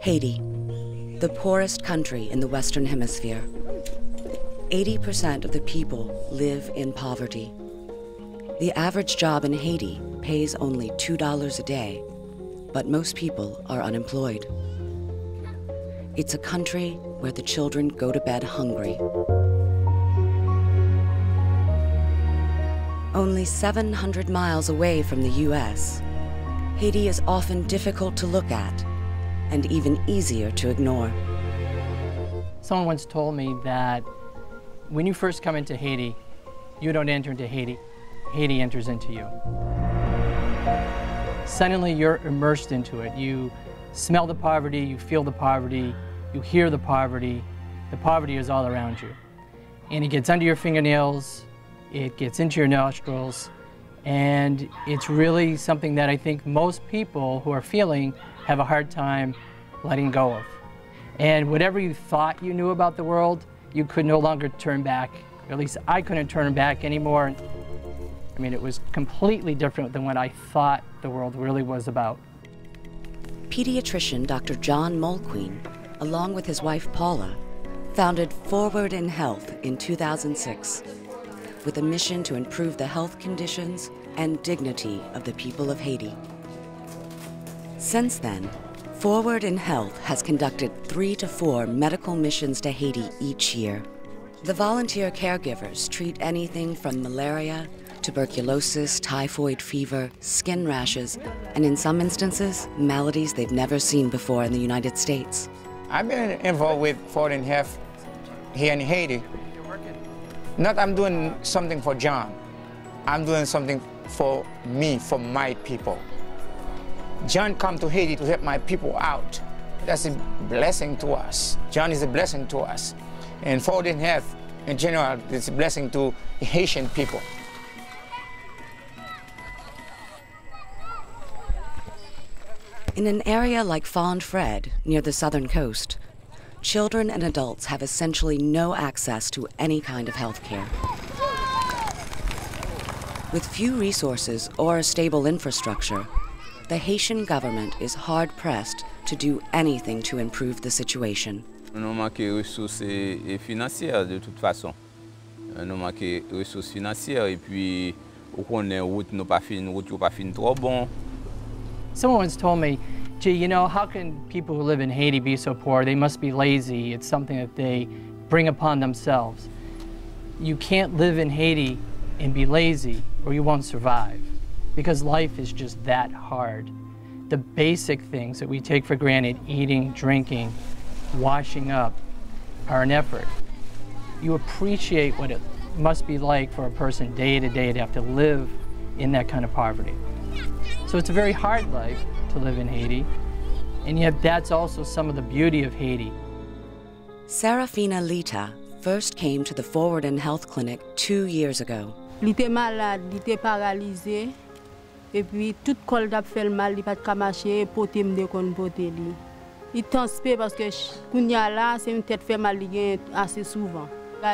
Haiti, the poorest country in the Western Hemisphere. 80% of the people live in poverty. The average job in Haiti pays only $2 a day, but most people are unemployed. It's a country where the children go to bed hungry. Only 700 miles away from the US, Haiti is often difficult to look at and even easier to ignore. Someone once told me that when you first come into Haiti, you don't enter into Haiti, Haiti enters into you. Suddenly you're immersed into it. You smell the poverty, you feel the poverty, you hear the poverty is all around you. And it gets under your fingernails, it gets into your nostrils, and it's really something that I think most people who are feeling have a hard time letting go of. And whatever you thought you knew about the world, you could no longer turn back. At least I couldn't turn back anymore. I mean, it was completely different than what I thought the world really was about. Pediatrician Dr. John Mulqueen, along with his wife Paula, founded Forward in Health in 2006 with a mission to improve the health conditions and dignity of the people of Haiti. Since then, Forward in Health has conducted 3 to 4 medical missions to Haiti each year. The volunteer caregivers treat anything from malaria, tuberculosis, typhoid fever, skin rashes, and in some instances, maladies they've never seen before in the United States. I've been involved with Fonde Fred here in Haiti. Not I'm doing something for John. I'm doing something for me, for my people. John come to Haiti to help my people out. That's a blessing to us. John is a blessing to us. And Fonde Fred, in general, it's a blessing to Haitian people. In an area like Fonde Fred, near the southern coast, children and adults have essentially no access to any kind of health care. With few resources or a stable infrastructure, the Haitian government is hard-pressed to do anything to improve the situation. Nous manquons ressources financières de toute façon. Nous manquons ressources financières et puis on est route nous pas fin trop bon. Someone once told me, gee, you know, how can people who live in Haiti be so poor? They must be lazy. It's something that they bring upon themselves. You can't live in Haiti and be lazy or you won't survive because life is just that hard. The basic things that we take for granted, eating, drinking, washing up, are an effort. You appreciate what it must be like for a person day to day to have to live in that kind of poverty. So it's a very hard life to live in Haiti, and yet that's also some of the beauty of Haiti. Serafina Lita first came to the Forward in Health Clinic 2 years ago. Il était malade, il était paralysé, et puis tout col d'ap fait mal, il pas de marcher, poté me déconne poté li. Il transpire parce que kounya là, c'est une tête fait mal assez souvent.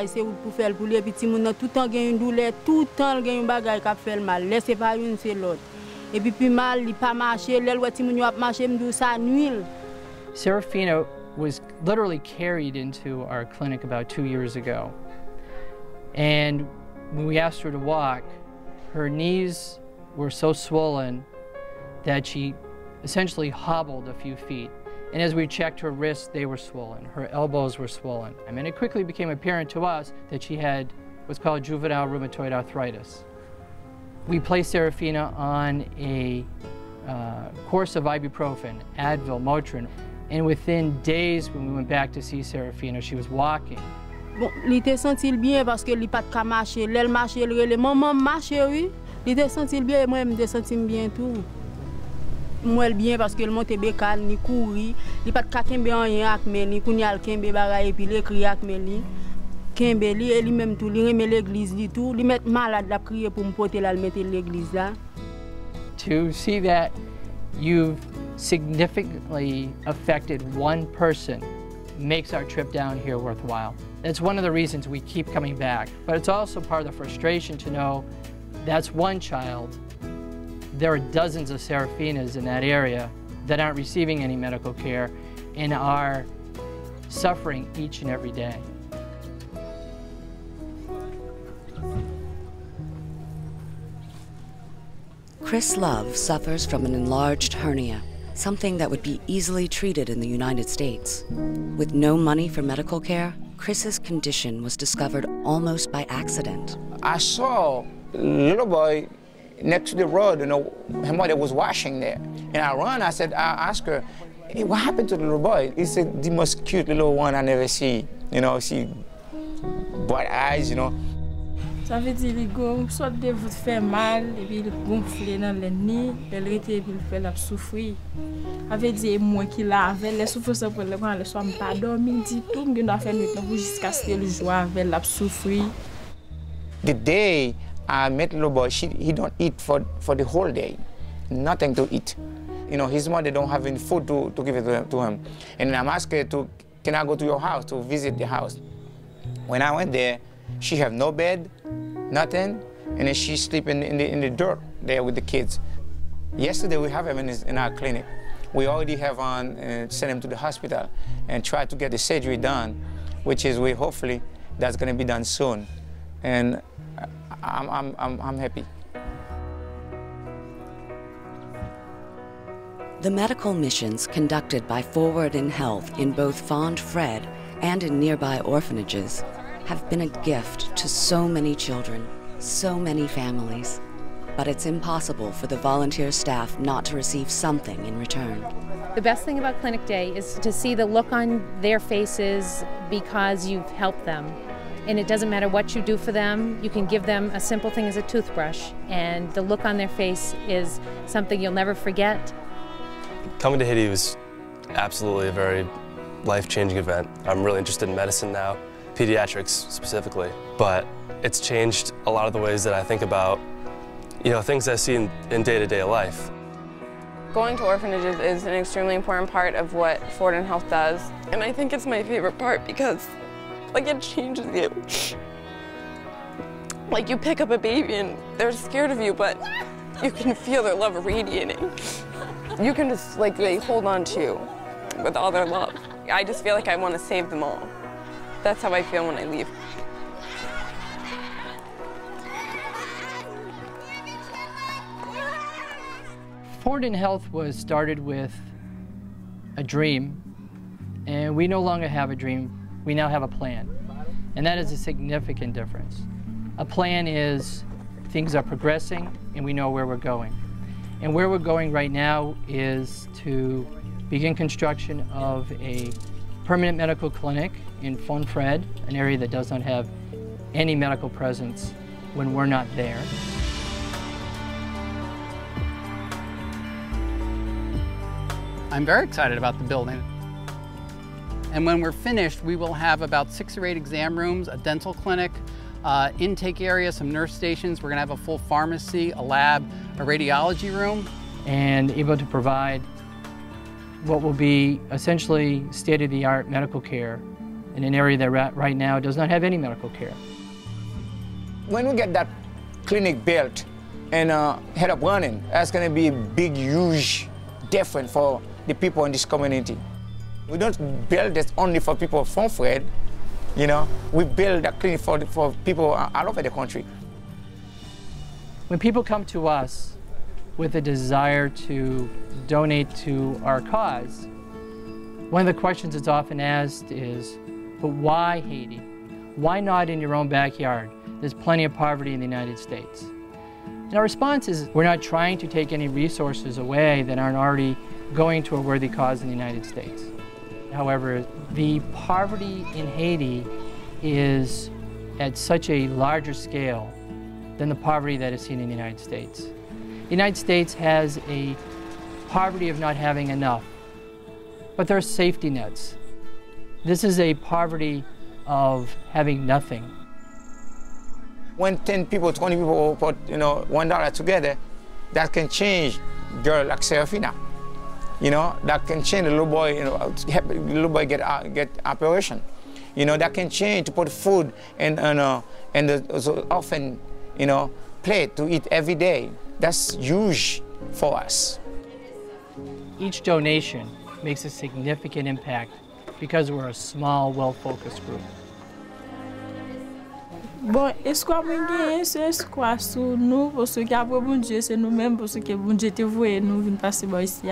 C'est pour faire pour les petits moun tout le temps gagne une douleur, tout le temps gagne une bagaille qui fait mal. Laissez pas une c'est l'autre. Et puis mal, il pas marcher, l'elle wati moun yo ap marcher m'dou ça nuit. Serafina was literally carried into our clinic about 2 years ago. And when we asked her to walk, her knees were so swollen that she essentially hobbled a few feet. And as we checked her wrists, they were swollen. Her elbows were swollen. I mean, it quickly became apparent to us that she had what's called juvenile rheumatoid arthritis. We placed Serafina on a course of ibuprofen, Advil, Motrin, and within days when we went back to see Serafina, she was walking. Bon, il était senti bien parce que il pas de marcher, l'elle marcher, le maman marcher oui. Il était senti bien et moi me senti bien tout. Moi bien parce que le monte bécal ni courir, il pas de kembe rien ak mais ni kounyal kembe bagay et puis l'écrit ak mais li kembe li et lui même tout li remet l'église li tout, li met malade la prier pour me porter là le mettre l'église là. To see that you've significantly affected one person makes our trip down here worthwhile. That's one of the reasons we keep coming back, but it's also part of the frustration to know that's one child. There are dozens of Serafinas in that area that aren't receiving any medical care, and are suffering each and every day. Chris Love suffers from an enlarged hernia, something that would be easily treated in the United States. With no money for medical care, Chris's condition was discovered almost by accident. I saw a little boy next to the road, her mother was washing there. And I asked her, hey, what happened to the little boy? He said, the most cute little one I never see. See bright eyes, Ça veut dire qu'il soit de vous faire mal et puis il gonfle dans les nids, il rete et puis il fait la souffrir. Ça veut dire moi qui l'avais les souffrances pour le quand le soir pas dormir dit tout me doit faire nuit jusqu'à ce que le jour avec la souffrir. The day I met little boy, he don't eat for the whole day, nothing to eat. His mother don't have any food to give it to him. And I'm asking her can I go to your house to visit the house? When I went there, she have no bed, nothing, and then she's sleeping in the dirt there with the kids. Yesterday we have him in our clinic. We already have sent him to the hospital and tried to get the surgery done, which is hopefully that's going to be done soon, and I'm happy. The medical missions conducted by Forward in Health in both Fonde Fred and in nearby orphanages have been a gift to so many children, so many families. But it's impossible for the volunteer staff not to receive something in return. The best thing about Clinic Day is to see the look on their faces because you've helped them. And it doesn't matter what you do for them, you can give them a simple thing as a toothbrush, and the look on their face is something you'll never forget. Coming to Haiti was absolutely a very life-changing event. I'm really interested in medicine now, pediatrics specifically, but it's changed a lot of the ways that I think about, things I see in day-to-day life. Going to orphanages is an extremely important part of what Forward in Health does, and I think it's my favorite part because, it changes you. You pick up a baby and they're scared of you, but you can feel their love radiating. You can just, they hold on to you with all their love. I just feel like I want to save them all. That's how I feel when I leave. Forward in Health was started with a dream, and we no longer have a dream, we now have a plan. And that is a significant difference. A plan is things are progressing and we know where we're going. And where we're going right now is to begin construction of a permanent medical clinic in Fonde Fred, an area that does not have any medical presence when we're not there. I'm very excited about the building. And when we're finished, we will have about 6 or 8 exam rooms, a dental clinic, intake area, some nurse stations. We're going to have a full pharmacy, a lab, a radiology room. And able to provide what will be essentially state-of-the-art medical care in an area that right now does not have any medical care. When we get that clinic built and head up running, that's going to be a big, huge difference for the people in this community. We don't build this only for people from Fred, we build a clinic for people all over the country. When people come to us with a desire to donate to our cause, one of the questions that's often asked is, but why Haiti? Why not in your own backyard? There's plenty of poverty in the United States. And our response is, we're not trying to take any resources away that aren't already going to a worthy cause in the United States. However, the poverty in Haiti is at such a larger scale than the poverty that is seen in the United States. The United States has a poverty of not having enough, but there are safety nets. This is a poverty of having nothing. When 10 people, 20 people put $1 together, that can change girl like Serafina. That can change the little boy, help the little boy get operation. That can change to put food in the orphan, plate to eat every day. That's huge for us. Each donation makes a significant impact because we're a small, well-focused group. Bon, espoir mwen gen, c'est espoir sou nou, parce que après bon Dieu, c'est nous-mêmes, parce que bon Dieu te voye nous vinn passer bon ici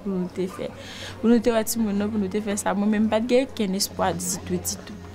pour nous te faire. Pour nous te wati moun, pour nous te faire ça, moi même pas de gen espoir d'ici tout.